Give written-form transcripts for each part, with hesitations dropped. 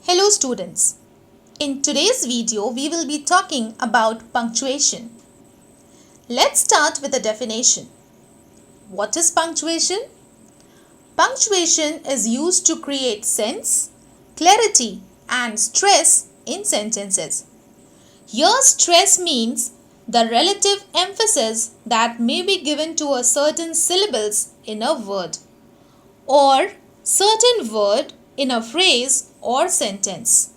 Hello students. In today's video, we will be talking about punctuation. Let's start with a definition. What is punctuation? Punctuation is used to create sense, clarity and stress in sentences. Here stress means the relative emphasis that may be given to a certain syllables in a word or certain word in a phrase or sentence.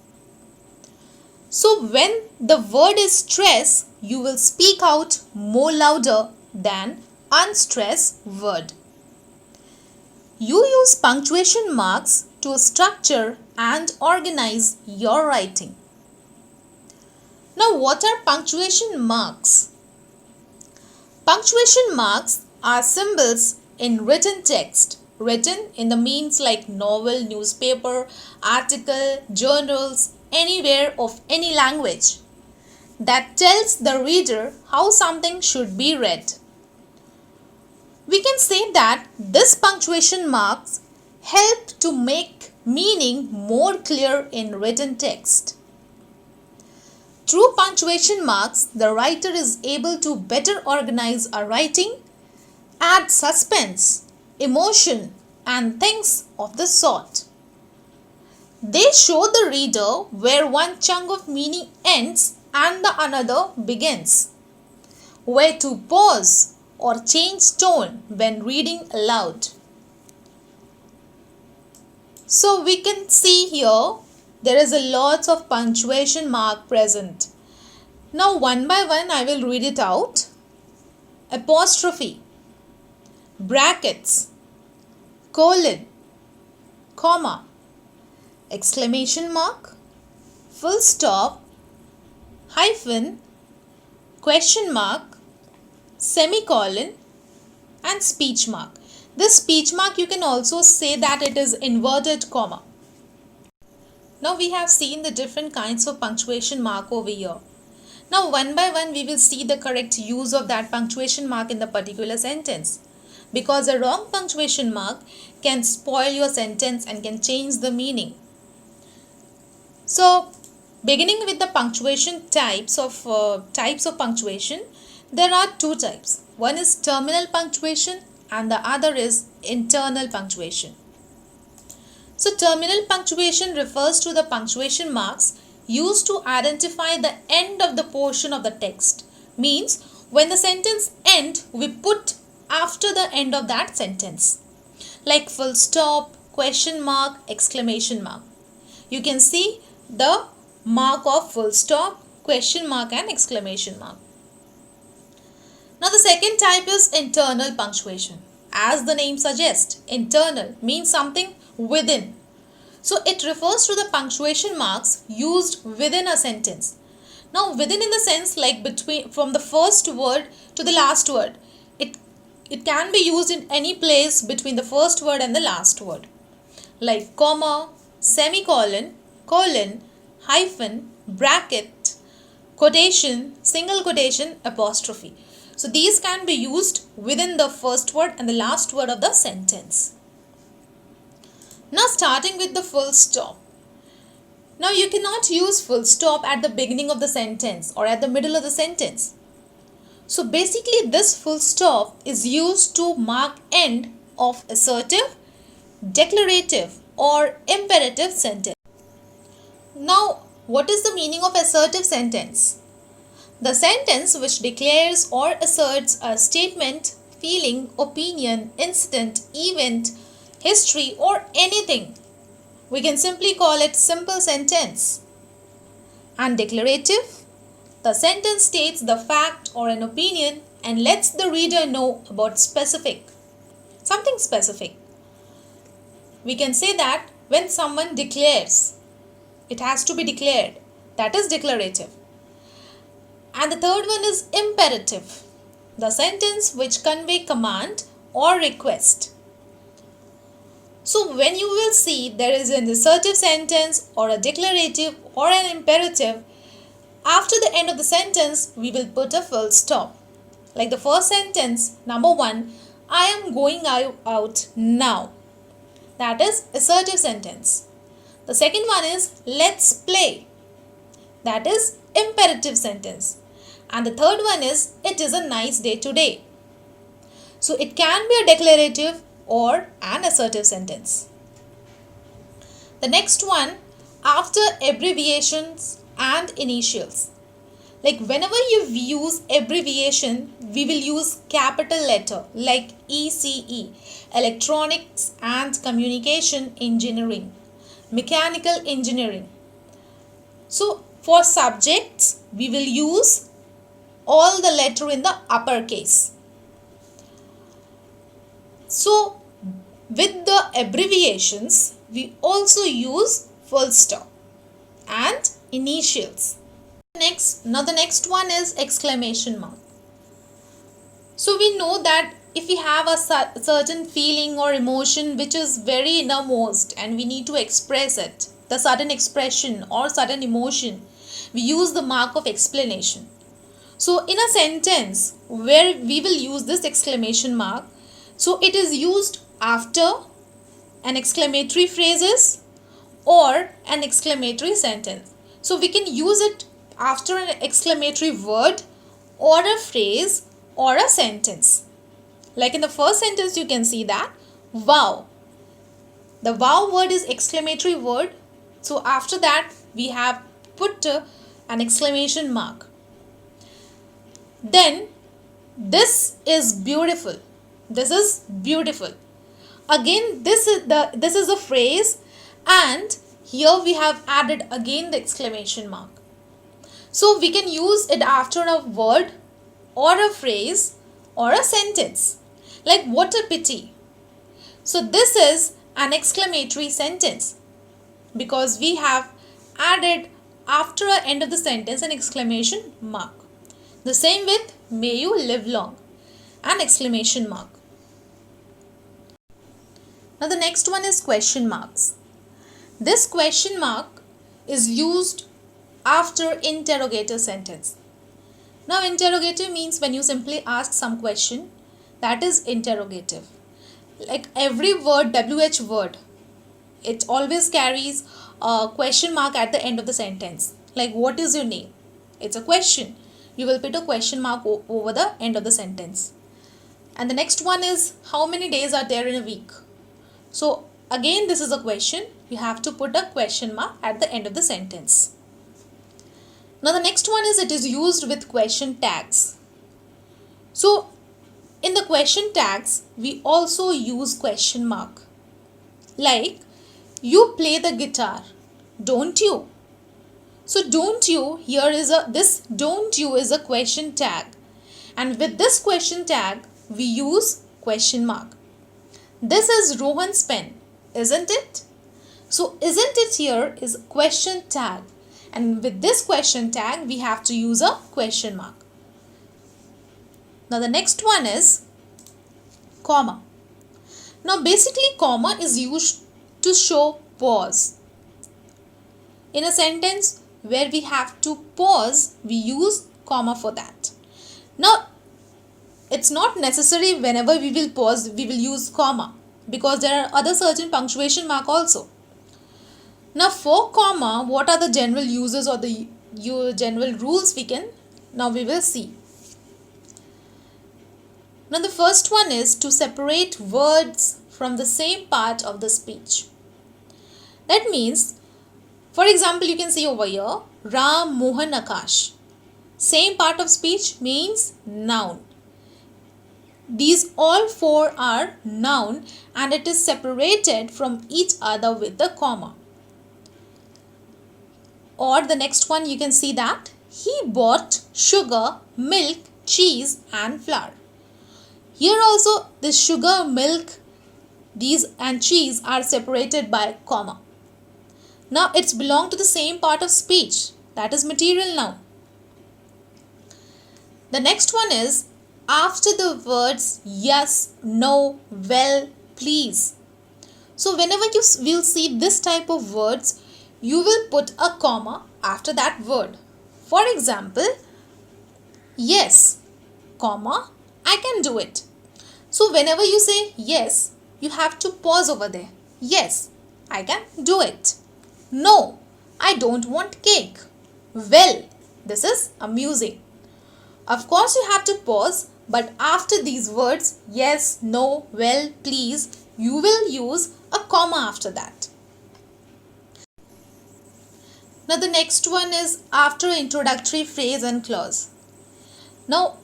So when the word is stress, you will speak out more louder than unstressed word. You use punctuation marks to structure and organize your writing. Now what are punctuation marks? Punctuation marks are symbols in written text. Written in the means like novel, newspaper, article, journals, anywhere of any language that tells the reader how something should be read. We can say that this punctuation marks help to make meaning more clear in written text. Through punctuation marks, the writer is able to better organize a writing, add suspense, emotion and things of the sort. They show the reader where one chunk of meaning ends and the another begins, where to pause or change tone when reading aloud. So we can see here there is a lot of punctuation mark present. Now one by one I will read it out. Apostrophe, brackets, colon, comma, exclamation mark, full stop, hyphen, question mark, semicolon and speech mark. This speech mark you can also say that it is inverted comma. Now we have seen the different kinds of punctuation mark over here. Now one by one we will see the correct use of that punctuation mark in the particular sentence. Because a wrong punctuation mark can spoil your sentence and can change the meaning. So beginning with the punctuation types of punctuation, there are two types. One is terminal punctuation and the other is internal punctuation. So terminal punctuation refers to the punctuation marks used to identify the end of the portion of the text. Means when the sentence ends, we put after the end of that sentence, like full stop, question mark, exclamation mark. You can see the mark of full stop, question mark and exclamation mark. Now the second type is internal punctuation. As the name suggests, internal means something within. So it refers to the punctuation marks used within a sentence. Now within in the sense like between from the first word to the last word. It can be used in any place between the first word and the last word, like comma, semicolon, colon, hyphen, bracket, quotation, single quotation, apostrophe. So these can be used within the first word and the last word of the sentence. Now starting with the full stop. Now you cannot use full stop at the beginning of the sentence or at the middle of the sentence. So basically this full stop is used to mark end of assertive, declarative or imperative sentence. Now what is the meaning of assertive sentence? The sentence which declares or asserts a statement, feeling, opinion, incident, event, history or anything. We can simply call it simple sentence. And declarative? The sentence states the fact or an opinion and lets the reader know about something specific. We can say that when someone declares, it has to be declared. That is declarative. And the third one is imperative. The sentence which convey command or request. So when you will see there is an assertive sentence or a declarative or an imperative, after the end of the sentence, we will put a full stop. Like the first sentence, number 1, I am going out now. That is assertive sentence. The second one is let's play. That is imperative sentence. And the third one is it is a nice day today. So it can be a declarative or an assertive sentence. The next one, after abbreviations and initials. Like whenever you use abbreviation, we will use capital letter like ECE, Electronics and Communication Engineering, Mechanical Engineering. So for subjects, we will use all the letter in the uppercase. So with the abbreviations, we also use full stop and initials. Now the next one is exclamation mark. So we know that if we have a certain feeling or emotion which is very innermost and we need to express it, the sudden expression or sudden emotion, we use the mark of explanation. So in a sentence where we will use this exclamation mark, so it is used after an exclamatory phrases or an exclamatory sentence. So we can use it after an exclamatory word or a phrase or a sentence. Like in the first sentence you can see that wow. The wow word is exclamatory word. So after that we have put an exclamation mark. Then this is beautiful. This is beautiful. Again this is a phrase and here we have added again the exclamation mark. So we can use it after a word or a phrase or a sentence. Like what a pity. So this is an exclamatory sentence because we have added after the end of the sentence an exclamation mark. The same with may you live long, an exclamation mark. Now the next one is question marks. This question mark is used after interrogative sentence. Now interrogative means when you simply ask some question, that is interrogative. Like every word, WH word, it always carries a question mark at the end of the sentence. Like what is your name? It's a question. You will put a question mark over the end of the sentence. And the next one is how many days are there in a week? So again this is a question. You have to put a question mark at the end of the sentence. Now the next one is it is used with question tags. So in the question tags we also use question mark. Like you play the guitar, don't you? So don't you here is this don't you is a question tag, and with this question tag we use question mark. This is Rohan's pen, isn't it? So isn't it here is question tag. And with this question tag, we have to use a question mark. Now the next one is comma. Now basically comma is used to show pause. In a sentence where we have to pause, we use comma for that. Now it's not necessary whenever we will pause, we will use comma because there are other certain punctuation mark also. Now for comma, what are the general uses or the general rules we will see. Now the first one is to separate words from the same part of the speech. That means, for example, you can see over here, Ram, Mohan, Akash. Same part of speech means noun. These all four are noun and it is separated from each other with the comma. Or the next one you can see that he bought sugar, milk, cheese and flour. Here also this sugar, milk, these and cheese are separated by comma. Now it's belong to the same part of speech, that is material noun. The next one is after the words yes, no, well, please. So whenever you will see this type of words, you will put a comma after that word. For example, yes, comma, I can do it. So whenever you say yes, you have to pause over there. Yes, I can do it. No, I don't want cake. Well, this is amusing. Of course, you have to pause, but after these words, yes, no, well, please, you will use a comma after that. Now, the next one is after introductory phrase and clause. Now,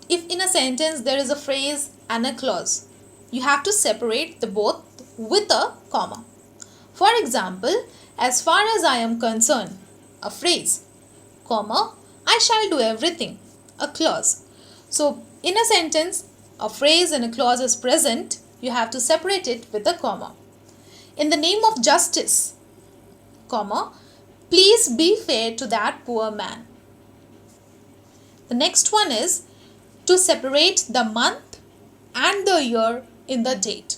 if in a sentence there is a phrase and a clause, you have to separate the both with a comma. For example, as far as I am concerned, a phrase, comma, I shall do everything, a clause. So, in a sentence, a phrase and a clause is present, you have to separate it with a comma. In the name of justice, comma, please be fair to that poor man. The next one is to separate the month and the year in the date.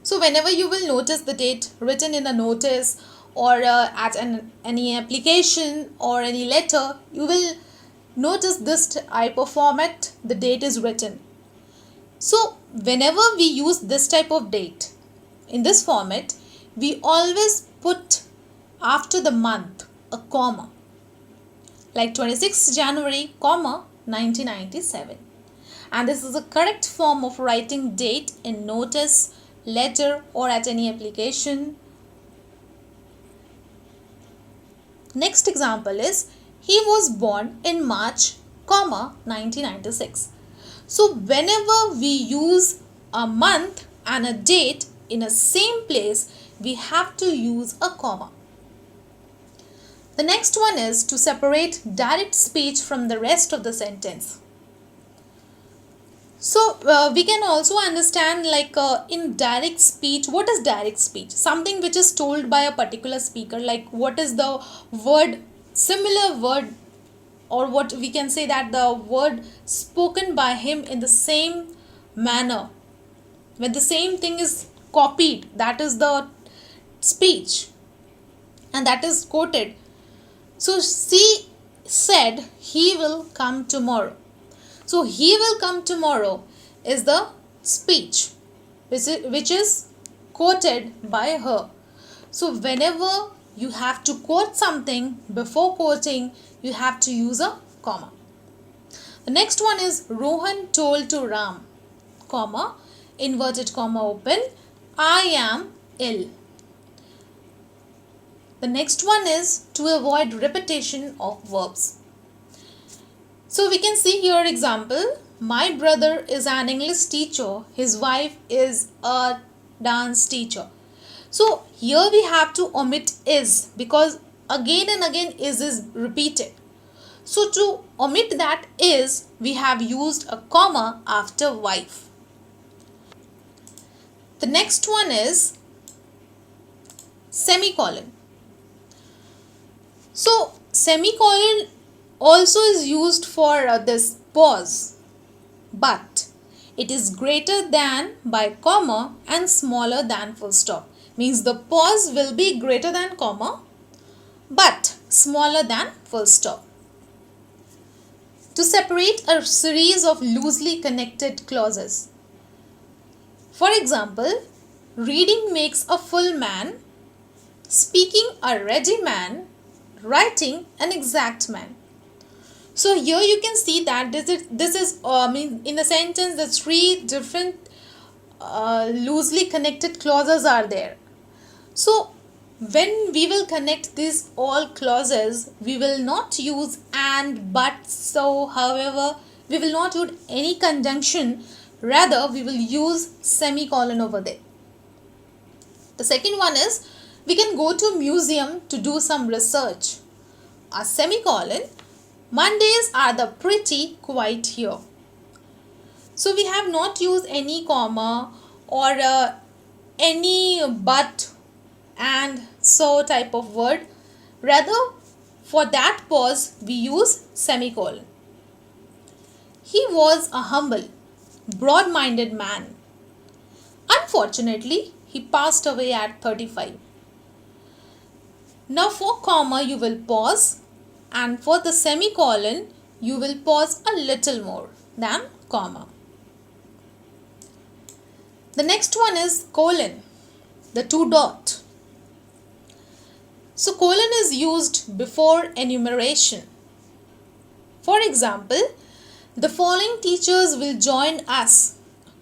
So whenever you will notice the date written in a notice or any application or any letter, you will notice this type of format, the date is written. So whenever we use this type of date in this format, we always put after the month a comma, like 26th January, comma, 1997. And this is the correct form of writing date in notice, letter or at any application. Next example is he was born in March, comma, 1996. So whenever we use a month and a date in a same place, we have to use a comma. The next one is to separate direct speech from the rest of the sentence. So we can also understand in direct speech, what is direct speech? Something which is told by a particular speaker, like what is the word, similar word, or what we can say that the word spoken by him in the same manner. When the same thing is copied, that is the speech and that is quoted. So she said he will come tomorrow. So he will come tomorrow is the speech which is quoted by her. So whenever you have to quote something, before quoting you have to use a comma. The next one is Rohan told to Ram, comma, inverted comma open, I am ill. The next one is to avoid repetition of verbs. So we can see here example, my brother is an English teacher, his wife is a dance teacher. So here we have to omit is, because again and again is repeated. So to omit that is, we have used a comma after wife. The next one is semicolon. So semicolon also is used for this pause, but it is greater than by comma and smaller than full stop. Means the pause will be greater than comma but smaller than full stop. To separate a series of loosely connected clauses. For example, reading makes a full man, speaking a ready man, writing an exact man. So here you can see that this is in a sentence the three different loosely connected clauses are there. So when we will connect these all clauses, we will not use and, but, so, however. We will not use any conjunction. Rather, we will use semicolon over there. The second one is we can go to museum to do some research. A semicolon. Mondays are the pretty quiet here. So we have not used any comma or any but and so type of word. Rather, for that pause we use semicolon. He was a humble, broad-minded man. Unfortunately, he passed away at 35. Now for comma you will pause, and for the semicolon you will pause a little more than comma. The next one is colon, the two dot. So colon is used before enumeration. For example, the following teachers will join us,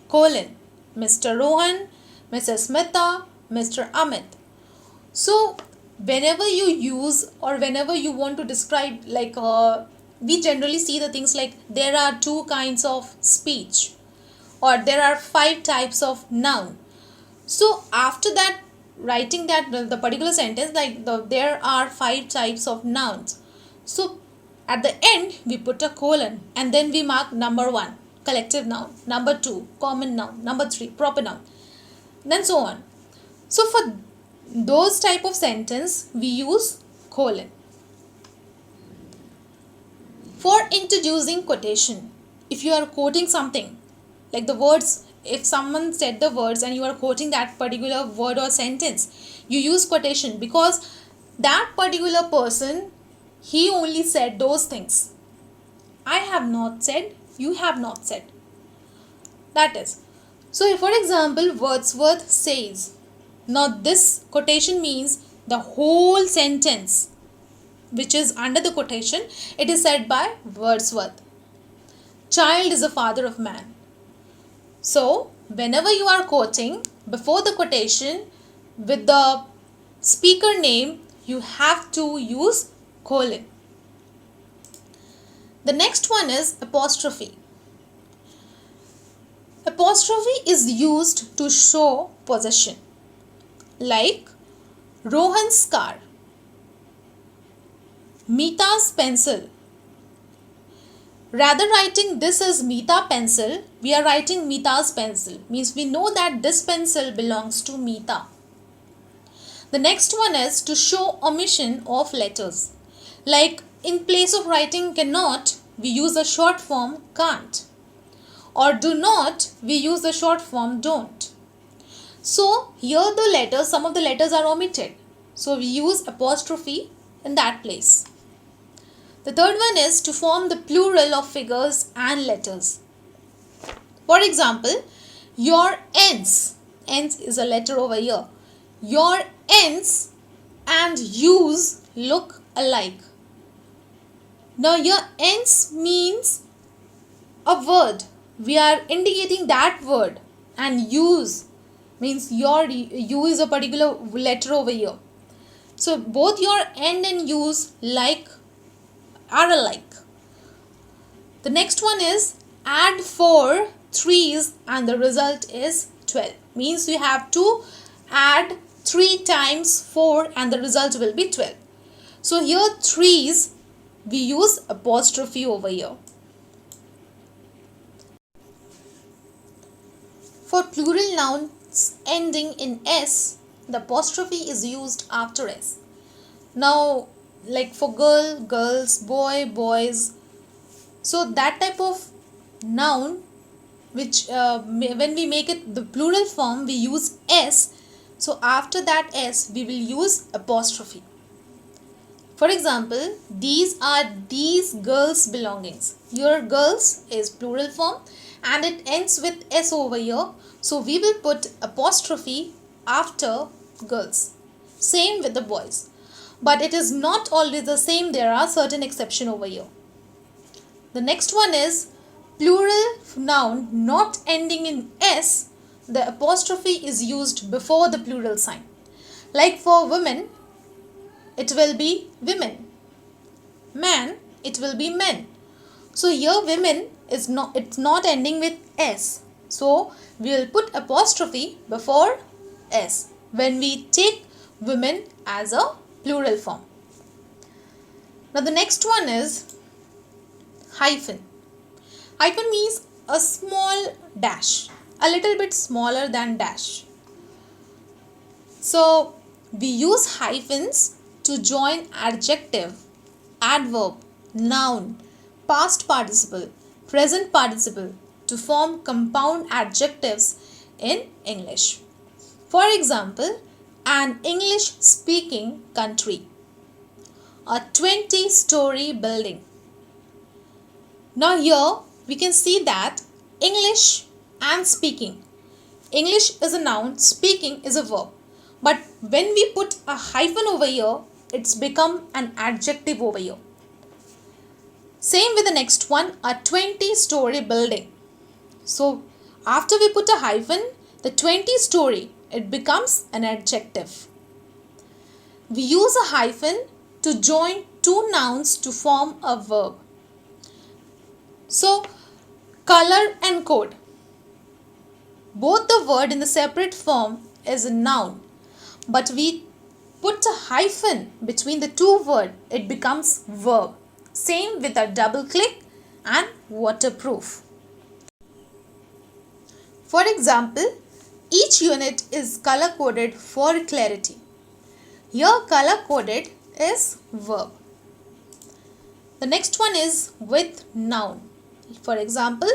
colon, Mr. Rohan, Mrs. Mehta, Mr. Amit. So whenever you use or whenever you want to describe, we generally see the things like there are two kinds of speech or there are 5 types of noun. So after that, writing that the particular sentence, there are 5 types of nouns. So at the end we put a colon and then we mark number 1 collective noun, number 2 common noun, number 3 proper noun, then so on. So for those type of sentence we use colon. For introducing quotation, if you are quoting something like the words, if someone said the words and you are quoting that particular word or sentence, you use quotation because that particular person, he only said those things. I have not said, you have not said. That is. So for example, Wordsworth says. Now this quotation means the whole sentence which is under the quotation, it is said by Wordsworth. Child is the father of man. So whenever you are quoting, before the quotation with the speaker name, you have to use colon. The next one is apostrophe. Apostrophe is used to show possession, like Rohan's car, Mita's pencil. Rather writing this as Mita pencil, we are writing Mita's pencil. Means we know that this pencil belongs to Mita. The next one is to show omission of letters. Like in place of writing cannot, we use a short form can't. Or do not, we use the short form don't. So here the letters, some of the letters are omitted. So we use apostrophe in that place. The third one is to form the plural of figures and letters. For example, your ends. Ends is a letter over here. Your ends and use look alike. Now your ends means a word. We are indicating that word, and use means your U is a particular letter over here. So both your end and use are alike. The next one is add 4 3's and the result is 12. Means we have to add 3 times 4 and the result will be 12. So here 3's we use apostrophe over here. For plural nouns ending in S, the apostrophe is used after S. Now, like for girl, girls, boy, boys. So that type of noun, which when we make it the plural form, we use S. So after that S, we will use apostrophe. For example, these are these girls' belongings. Your girls is plural form and it ends with S over here. So we will put apostrophe after girls. Same with the boys. But it is not always the same. There are certain exceptions over here. The next one is plural noun not ending in S. The apostrophe is used before the plural sign. Like for women, it will be women. Man, it will be men. So here women is it's not ending with S. So we will put apostrophe before S when we take women as a plural form. Now the next one is hyphen. Hyphen means a small dash, a little bit smaller than dash. So we use hyphens to join adjective, adverb, noun, past participle, present participle to form compound adjectives in English. For example, an English speaking country, a 20-story building. Now here we can see that English and speaking. English is a noun, speaking is a verb. But when we put a hyphen over here, it's become an adjective over here. Same with the next one, a 20-story building. So after we put a hyphen, the 20-story, it becomes an adjective. We use a hyphen to join two nouns to form a verb. So color and code. Both the word in the separate form is a noun, but we put a hyphen between the two words, it becomes verb. Same with a double click and waterproof. For example, each unit is color coded for clarity. Here color coded is verb. The next one is with noun. For example,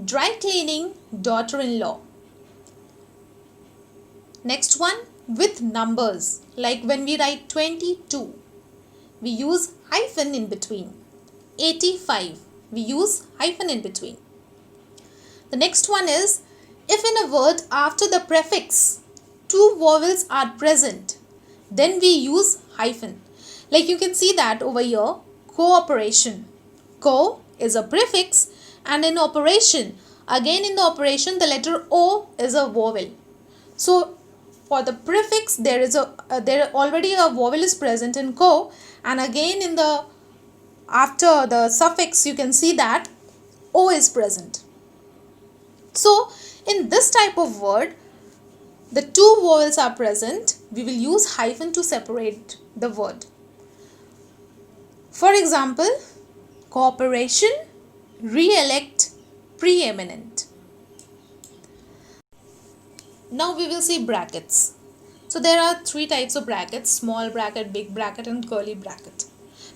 dry cleaning daughter-in-law. Next one with numbers, like when we write 22, we use hyphen in between. 85, we use hyphen in between. The next one is if in a word after the prefix two vowels are present, then we use hyphen. Like you can see that over here, cooperation. Co is a prefix, and in operation, again in the operation the letter O is a vowel. So for the prefix there already a vowel is present in co, and again in the after the suffix you can see that O is present. So in this type of word, the two vowels are present, we will use hyphen to separate the word. For example, cooperation, re-elect, preeminent. Now we will see brackets. So there are three types of brackets: small bracket, big bracket and curly bracket.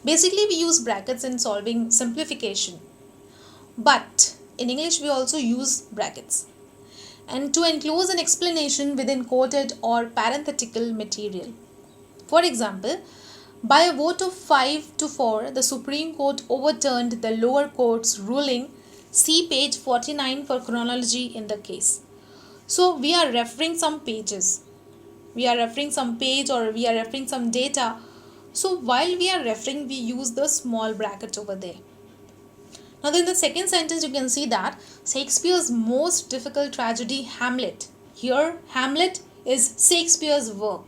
Basically we use brackets in solving simplification, but in English we also use brackets and to enclose an explanation within quoted or parenthetical material. For example, by a vote of 5-4, the Supreme Court overturned the lower court's ruling. See page 49 for chronology in the case. So we are referring some pages. We are referring some page or we are referring some data. So while we are referring, we use the small bracket over there. Now in the second sentence you can see that Shakespeare's most difficult tragedy, Hamlet. Here Hamlet is Shakespeare's work.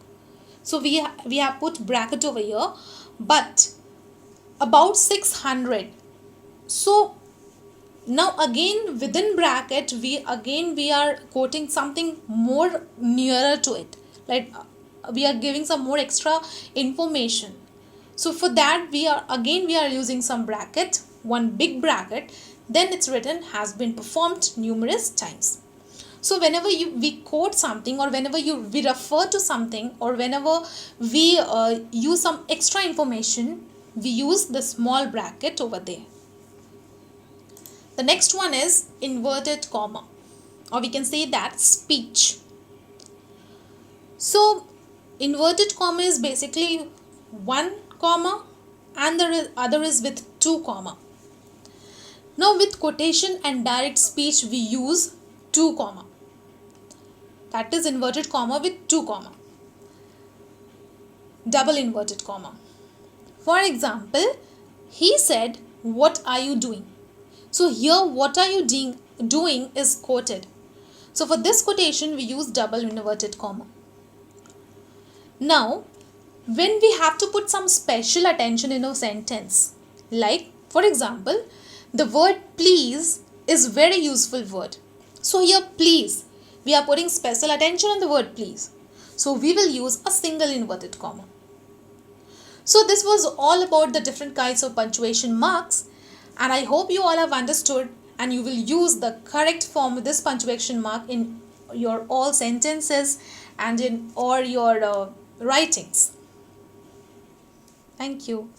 So we have put bracket over here, but about 600. So now again within bracket we are quoting something more nearer to it, like we are giving some more extra information. So for that we are using some bracket, one big bracket, then it's written has been performed numerous times. So whenever we quote something, or whenever we refer to something, or whenever we use some extra information, we use the small bracket over there. The next one is inverted comma, or we can say that speech. So inverted comma is basically one comma and the other is with two comma. Now with quotation and direct speech we use two comma. That is inverted comma with two comma. Double inverted comma. For example, he said, "What are you doing?" So here what are you doing is quoted. So for this quotation we use double inverted comma. Now when we have to put some special attention in a sentence, like for example, the word please is very useful word. So here please, we are putting special attention on the word please. So we will use a single inverted comma. So this was all about the different kinds of punctuation marks, and I hope you all have understood and you will use the correct form of this punctuation mark in your all sentences and in all your writings. Thank you.